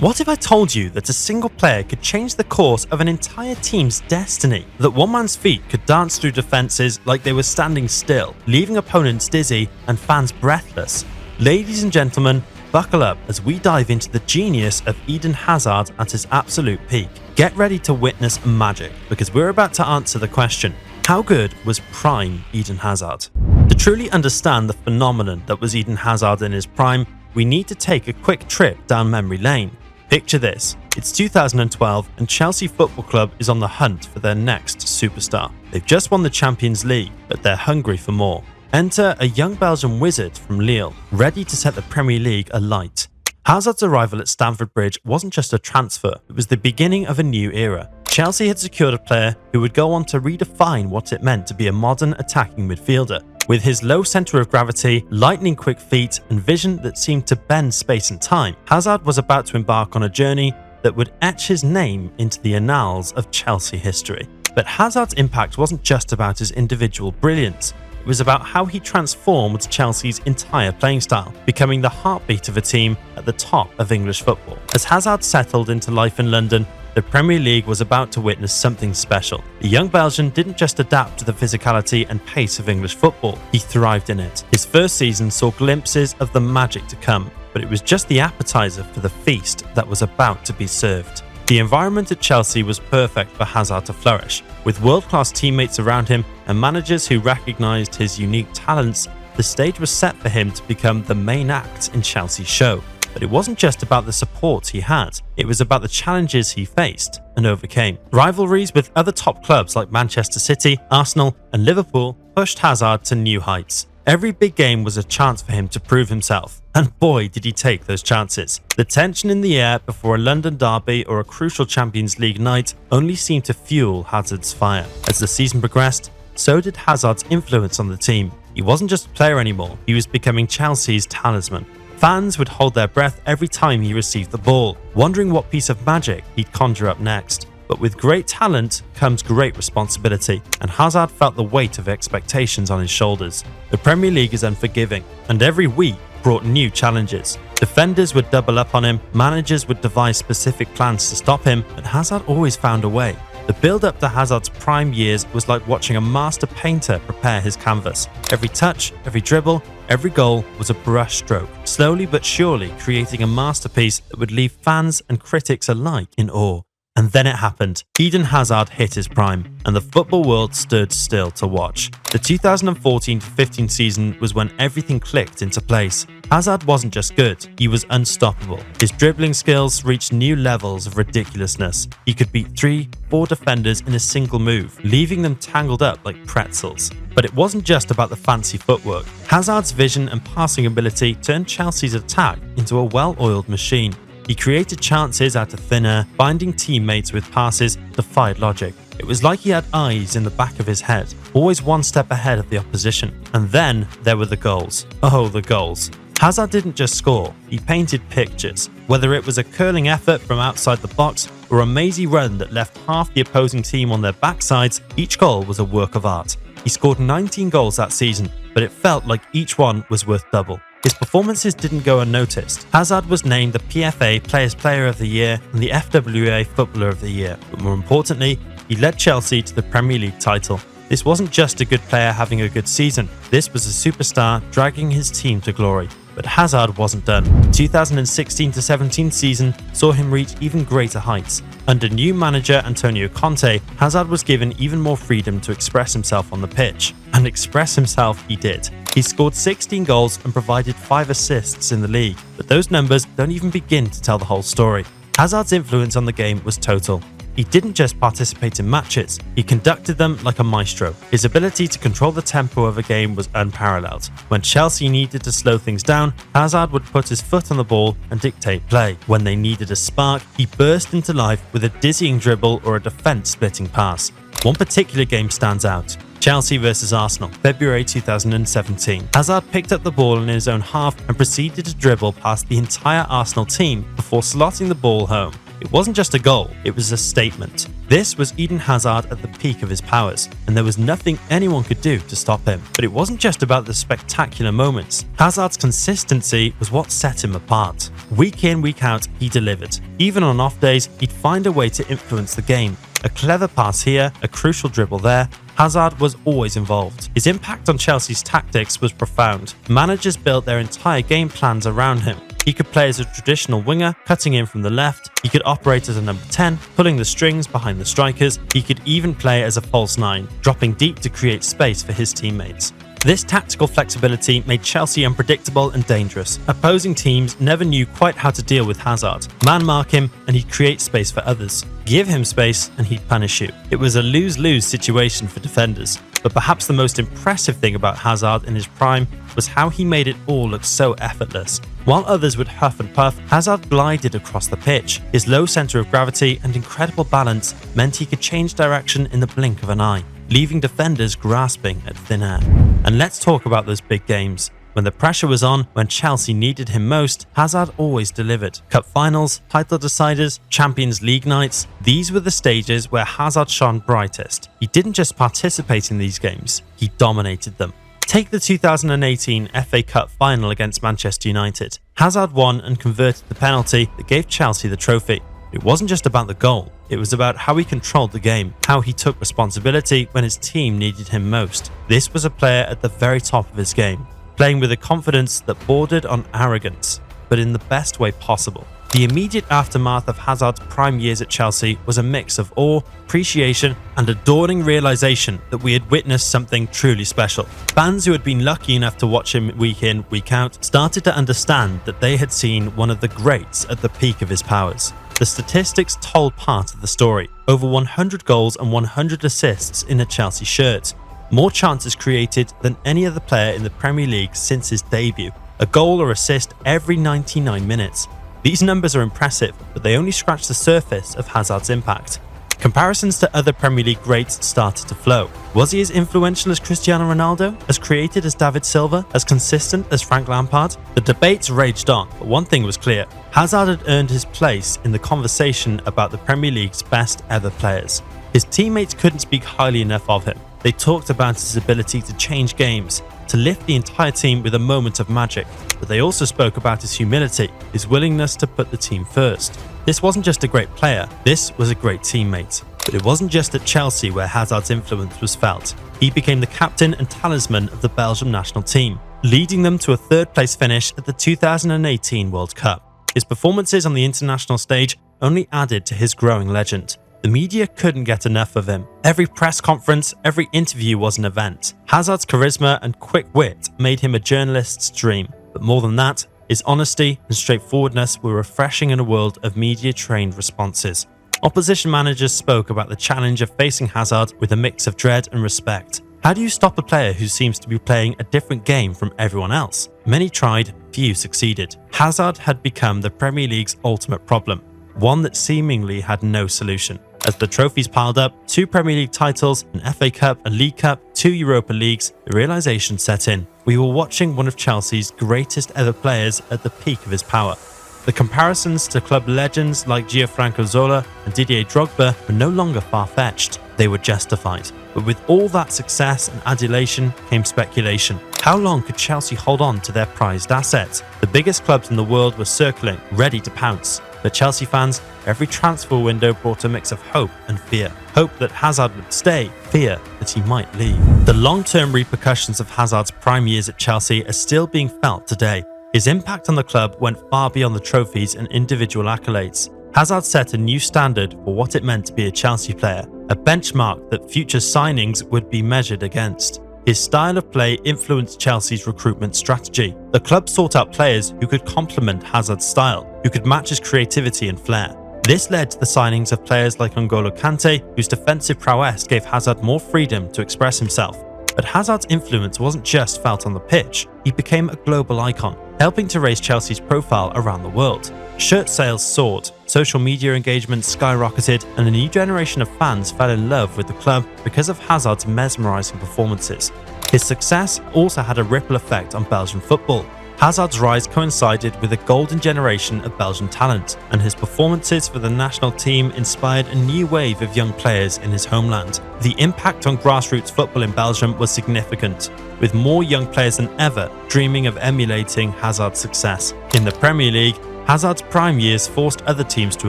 What if I told you that a single player could change the course of an entire team's destiny? That one man's feet could dance through defenses like they were standing still, leaving opponents dizzy and fans breathless? Ladies and gentlemen, buckle up as we dive into the genius of Eden Hazard at his absolute peak. Get ready to witness magic, because we're about to answer the question, how good was prime Eden Hazard? To truly understand the phenomenon that was Eden Hazard in his prime, we need to take a quick trip down memory lane. Picture this, it's 2012 and Chelsea Football Club is on the hunt for their next superstar. They've just won the Champions League, but they're hungry for more. Enter a young Belgian wizard from Lille, ready to set the Premier League alight. Hazard's arrival at Stamford Bridge wasn't just a transfer, it was the beginning of a new era. Chelsea had secured a player who would go on to redefine what it meant to be a modern attacking midfielder. With his low centre of gravity, lightning quick feet, and vision that seemed to bend space and time, Hazard was about to embark on a journey that would etch his name into the annals of Chelsea history. But Hazard's impact wasn't just about his individual brilliance. It was about how he transformed Chelsea's entire playing style, becoming the heartbeat of a team at the top of English football. As Hazard settled into life in London, the Premier League was about to witness something special. The young Belgian didn't just adapt to the physicality and pace of English football, he thrived in it. His first season saw glimpses of the magic to come, but it was just the appetizer for the feast that was about to be served. The environment at Chelsea was perfect for Hazard to flourish. With world-class teammates around him and managers who recognised his unique talents, the stage was set for him to become the main act in Chelsea's show. But it wasn't just about the support he had, it was about the challenges he faced and overcame. Rivalries with other top clubs like Manchester City, Arsenal and Liverpool pushed Hazard to new heights. Every big game was a chance for him to prove himself, and boy did he take those chances. The tension in the air before a London derby or a crucial Champions League night only seemed to fuel Hazard's fire. As the season progressed, so did Hazard's influence on the team. He wasn't just a player anymore, he was becoming Chelsea's talisman. Fans would hold their breath every time he received the ball, wondering what piece of magic he'd conjure up next. But with great talent comes great responsibility, and Hazard felt the weight of expectations on his shoulders. The Premier League is unforgiving, and every week brought new challenges. Defenders would double up on him, managers would devise specific plans to stop him, but Hazard always found a way. The build-up to Hazard's prime years was like watching a master painter prepare his canvas. Every touch, every dribble, every goal was a brush stroke, slowly but surely creating a masterpiece that would leave fans and critics alike in awe. And then it happened. Eden Hazard hit his prime, and the football world stood still to watch. The 2014-15 season was when everything clicked into place. Hazard wasn't just good, he was unstoppable. His dribbling skills reached new levels of ridiculousness. He could beat 3-4 defenders in a single move, leaving them tangled up like pretzels. But it wasn't just about the fancy footwork. Hazard's vision and passing ability turned Chelsea's attack into a well-oiled machine. He created chances out of thin air, finding teammates with passes defied logic. It was like he had eyes in the back of his head, always one step ahead of the opposition. And then there were the goals. Oh, the goals. Hazard didn't just score, he painted pictures. Whether it was a curling effort from outside the box or a mazy run that left half the opposing team on their backsides, each goal was a work of art. He scored 19 goals that season, but it felt like each one was worth double. His performances didn't go unnoticed. Hazard was named the PFA Players Player of the Year and the FWA Footballer of the Year, but more importantly, he led Chelsea to the Premier League title. This wasn't just a good player having a good season, this was a superstar dragging his team to glory. But Hazard wasn't done. The 2016-17 season saw him reach even greater heights. Under new manager Antonio Conte, Hazard was given even more freedom to express himself on the pitch. And express himself he did. He scored 16 goals and provided 5 assists in the league, but those numbers don't even begin to tell the whole story. Hazard's influence on the game was total. He didn't just participate in matches, he conducted them like a maestro. His ability to control the tempo of a game was unparalleled. When Chelsea needed to slow things down, Hazard would put his foot on the ball and dictate play. When they needed a spark, he burst into life with a dizzying dribble or a defense-splitting pass. One particular game stands out. Chelsea vs Arsenal, February 2017. Hazard picked up the ball in his own half and proceeded to dribble past the entire Arsenal team before slotting the ball home. It wasn't just a goal, it was a statement. This was Eden Hazard at the peak of his powers, and there was nothing anyone could do to stop him. But it wasn't just about the spectacular moments. Hazard's consistency was what set him apart. Week in, week out, he delivered. Even on off days, he'd find a way to influence the game. A clever pass here, a crucial dribble there. Hazard was always involved. His impact on Chelsea's tactics was profound. Managers built their entire game plans around him. He could play as a traditional winger, cutting in from the left. He could operate as a number 10, pulling the strings behind the strikers. He could even play as a false 9, dropping deep to create space for his teammates. This tactical flexibility made Chelsea unpredictable and dangerous. Opposing teams never knew quite how to deal with Hazard. Man mark him and he'd create space for others. Give him space and he'd punish you. It was a lose-lose situation for defenders. But perhaps the most impressive thing about Hazard in his prime was how he made it all look so effortless. While others would huff and puff, Hazard glided across the pitch. His low centre of gravity and incredible balance meant he could change direction in the blink of an eye, leaving defenders grasping at thin air. And let's talk about those big games. When the pressure was on, when Chelsea needed him most, Hazard always delivered. Cup finals, title deciders, Champions League nights, these were the stages where Hazard shone brightest. He didn't just participate in these games, he dominated them. Take the 2018 FA Cup final against Manchester United. Hazard won and converted the penalty that gave Chelsea the trophy. It wasn't just about the goal, it was about how he controlled the game, how he took responsibility when his team needed him most. This was a player at the very top of his game, playing with a confidence that bordered on arrogance, but in the best way possible. The immediate aftermath of Hazard's prime years at Chelsea was a mix of awe, appreciation, and a dawning realization that we had witnessed something truly special. Fans who had been lucky enough to watch him week in, week out, started to understand that they had seen one of the greats at the peak of his powers. The statistics told part of the story. Over 100 goals and 100 assists in a Chelsea shirt. More chances created than any other player in the Premier League since his debut. A goal or assist every 99 minutes. These numbers are impressive, but they only scratch the surface of Hazard's impact. Comparisons to other Premier League greats started to flow. Was he as influential as Cristiano Ronaldo? As creative as David Silva? As consistent as Frank Lampard? The debates raged on, but one thing was clear. Hazard had earned his place in the conversation about the Premier League's best ever players. His teammates couldn't speak highly enough of him. They talked about his ability to change games, to lift the entire team with a moment of magic, but they also spoke about his humility, his willingness to put the team first. This wasn't just a great player, this was a great teammate. But it wasn't just at Chelsea where Hazard's influence was felt. He became the captain and talisman of the Belgium national team, leading them to a third-place finish at the 2018 World Cup. His performances on the international stage only added to his growing legend. The media couldn't get enough of him. Every press conference, every interview was an event. Hazard's charisma and quick wit made him a journalist's dream. But more than that, his honesty and straightforwardness were refreshing in a world of media-trained responses. Opposition managers spoke about the challenge of facing Hazard with a mix of dread and respect. How do you stop a player who seems to be playing a different game from everyone else? Many tried, few succeeded. Hazard had become the Premier League's ultimate problem, one that seemingly had no solution. As the trophies piled up, 2 Premier League titles, an FA Cup, a League Cup, 2 Europa Leagues, the realization set in. We were watching one of Chelsea's greatest ever players at the peak of his power. The comparisons to club legends like Gianfranco Zola and Didier Drogba were no longer far-fetched. They were justified. But with all that success and adulation came speculation. How long could Chelsea hold on to their prized assets? The biggest clubs in the world were circling, ready to pounce. For Chelsea fans, every transfer window brought a mix of hope and fear. Hope that Hazard would stay, fear that he might leave. The long-term repercussions of Hazard's prime years at Chelsea are still being felt today. His impact on the club went far beyond the trophies and individual accolades. Hazard set a new standard for what it meant to be a Chelsea player, a benchmark that future signings would be measured against. His style of play influenced Chelsea's recruitment strategy. The club sought out players who could complement Hazard's style, who could match his creativity and flair. This led to the signings of players like N'Golo Kante, whose defensive prowess gave Hazard more freedom to express himself. But Hazard's influence wasn't just felt on the pitch, he became a global icon, helping to raise Chelsea's profile around the world. Shirt sales soared, social media engagement skyrocketed, and a new generation of fans fell in love with the club because of Hazard's mesmerising performances. His success also had a ripple effect on Belgian football. Hazard's rise coincided with a golden generation of Belgian talent, and his performances for the national team inspired a new wave of young players in his homeland. The impact on grassroots football in Belgium was significant, with more young players than ever dreaming of emulating Hazard's success. In the Premier League, Hazard's prime years forced other teams to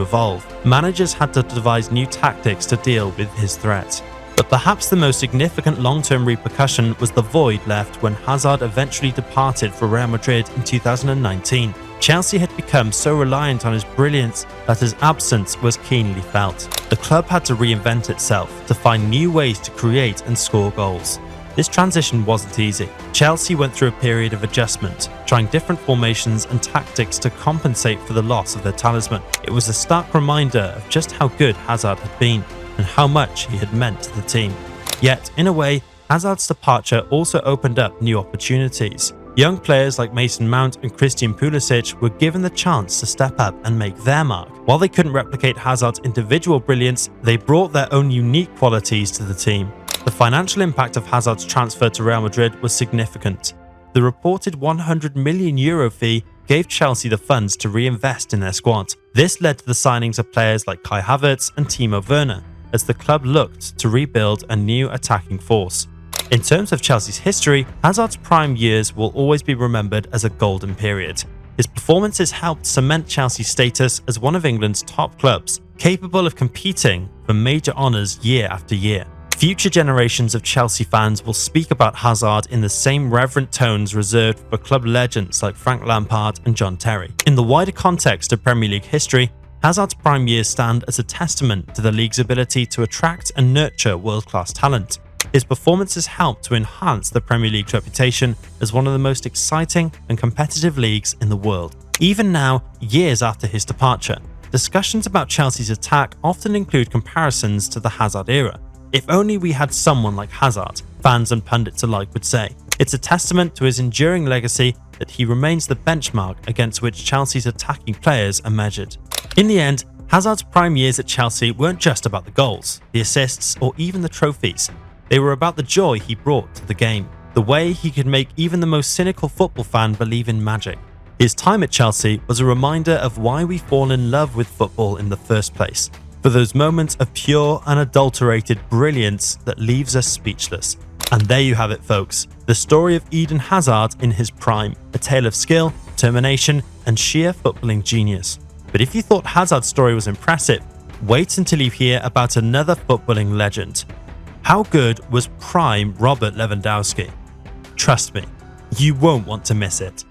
evolve. Managers had to devise new tactics to deal with his threat. But perhaps the most significant long-term repercussion was the void left when Hazard eventually departed for Real Madrid in 2019. Chelsea had become so reliant on his brilliance that his absence was keenly felt. The club had to reinvent itself, to find new ways to create and score goals. This transition wasn't easy. Chelsea went through a period of adjustment, trying different formations and tactics to compensate for the loss of their talisman. It was a stark reminder of just how good Hazard had been, and how much he had meant to the team. Yet, in a way, Hazard's departure also opened up new opportunities. Young players like Mason Mount and Christian Pulisic were given the chance to step up and make their mark. While they couldn't replicate Hazard's individual brilliance, they brought their own unique qualities to the team. The financial impact of Hazard's transfer to Real Madrid was significant. The reported €100 million fee gave Chelsea the funds to reinvest in their squad. This led to the signings of players like Kai Havertz and Timo Werner, as the club looked to rebuild a new attacking force. In terms of Chelsea's history, Hazard's prime years will always be remembered as a golden period. His performances helped cement Chelsea's status as one of England's top clubs, capable of competing for major honours year after year. Future generations of Chelsea fans will speak about Hazard in the same reverent tones reserved for club legends like Frank Lampard and John Terry. In the wider context of Premier League history, Hazard's prime years stand as a testament to the league's ability to attract and nurture world-class talent. His performances helped to enhance the Premier League's reputation as one of the most exciting and competitive leagues in the world. Even now, years after his departure, discussions about Chelsea's attack often include comparisons to the Hazard era. If only we had someone like Hazard, fans and pundits alike would say. It's a testament to his enduring legacy that he remains the benchmark against which Chelsea's attacking players are measured. In the end, Hazard's prime years at Chelsea weren't just about the goals, the assists, or even the trophies. They were about the joy he brought to the game, the way he could make even the most cynical football fan believe in magic. His time at Chelsea was a reminder of why we fall in love with football in the first place, for those moments of pure, unadulterated brilliance that leaves us speechless. And there you have it, folks, the story of Eden Hazard in his prime, a tale of skill, determination, and sheer footballing genius. But if you thought Hazard's story was impressive, wait until you hear about another footballing legend. How good was prime Robert Lewandowski? Trust me, you won't want to miss it.